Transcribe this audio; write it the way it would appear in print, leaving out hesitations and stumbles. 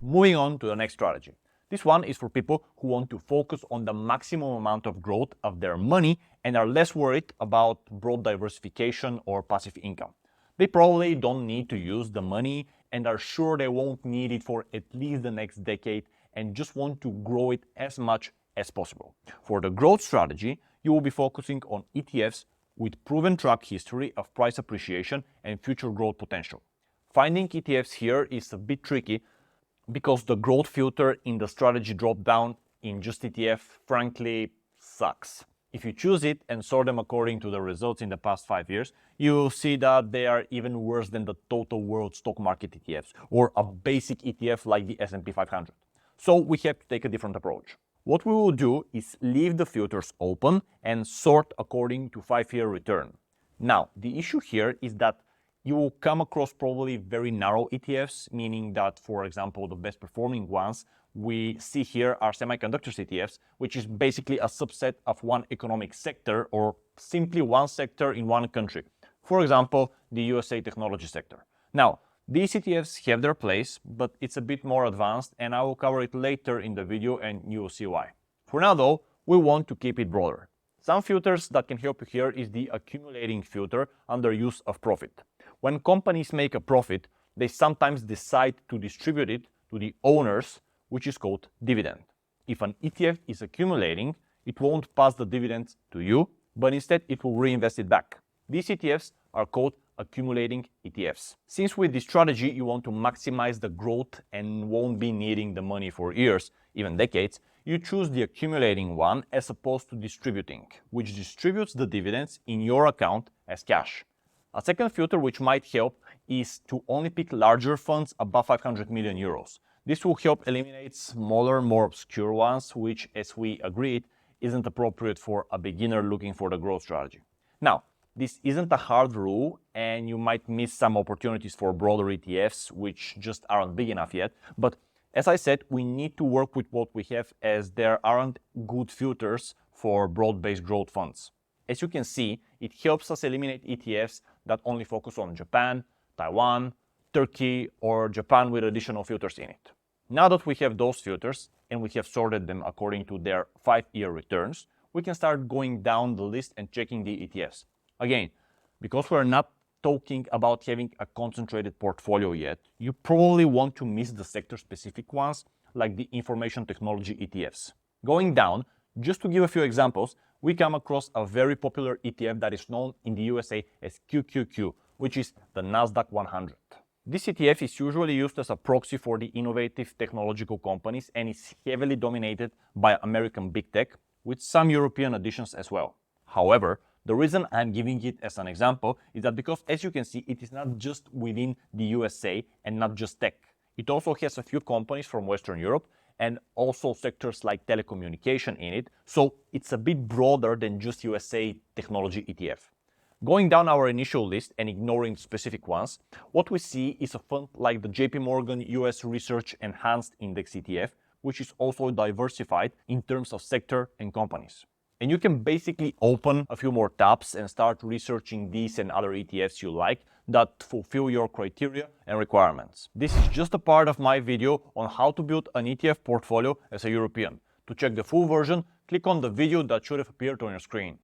Moving on to the next strategy. This one is for people who want to focus on the maximum amount of growth of their money and are less worried about broad diversification or passive income. They probably don't need to use the money and are sure they won't need it for at least the next decade and just want to grow it as much as possible. For the growth strategy, you will be focusing on ETFs with proven track history of price appreciation and future growth potential. Finding ETFs here is a bit tricky because the growth filter in the strategy drop-down in just ETF frankly sucks. If you choose it and sort them according to the results in the past 5 years, you will see that they are even worse than the total world stock market ETFs or a basic ETF like the S&P 500. So we have to take a different approach. What we will do is leave the filters open and sort according to 5-year return. Now, the issue here is that you will come across probably very narrow ETFs, meaning that, for example, the best performing ones we see here are semiconductors ETFs, which is basically a subset of one economic sector or simply one sector in one country. For example, the USA technology sector. Now, these ETFs have their place, but it's a bit more advanced and I will cover it later in the video and you will see why. For now though, we want to keep it broader. Some filters that can help you here is the accumulating filter under use of profit. When companies make a profit, they sometimes decide to distribute it to the owners, which is called dividend. If an ETF is accumulating, it won't pass the dividends to you, but instead it will reinvest it back. These ETFs are called accumulating ETFs. Since with this strategy you want to maximize the growth and won't be needing the money for years, even decades, you choose the accumulating one as opposed to distributing, which distributes the dividends in your account as cash. A second filter which might help is to only pick larger funds above 500 million euros. This will help eliminate smaller, more obscure ones, which, as we agreed, isn't appropriate for a beginner looking for the growth strategy. Now, this isn't a hard rule and you might miss some opportunities for broader ETFs which just aren't big enough yet, but as I said, we need to work with what we have as there aren't good filters for broad-based growth funds. As you can see, it helps us eliminate ETFs that only focus on Japan, Taiwan, Turkey, or Japan with additional filters in it. Now that we have those filters and we have sorted them according to their 5-year returns, we can start going down the list and checking the ETFs. Again, because we're not talking about having a concentrated portfolio yet, you probably want to miss the sector-specific ones like the information technology ETFs. Going down, just to give a few examples, we come across a very popular ETF that is known in the USA as QQQ, which is the Nasdaq 100. This ETF is usually used as a proxy for the innovative technological companies and is heavily dominated by American big tech, with some European additions as well. However, the reason I'm giving it as an example is that because, as you can see, it is not just within the USA and not just tech. It also has a few companies from Western Europe and also sectors like telecommunication in it, so it's a bit broader than just USA technology ETF. Going down our initial list and ignoring specific ones, what we see is a fund like the JP Morgan US Research Enhanced Index ETF, which is also diversified in terms of sector and companies. And you can basically open a few more tabs and start researching these and other ETFs you like that fulfill your criteria and requirements. This is just a part of my video on how to build an ETF portfolio as a European. To check the full version, click on the video that should have appeared on your screen.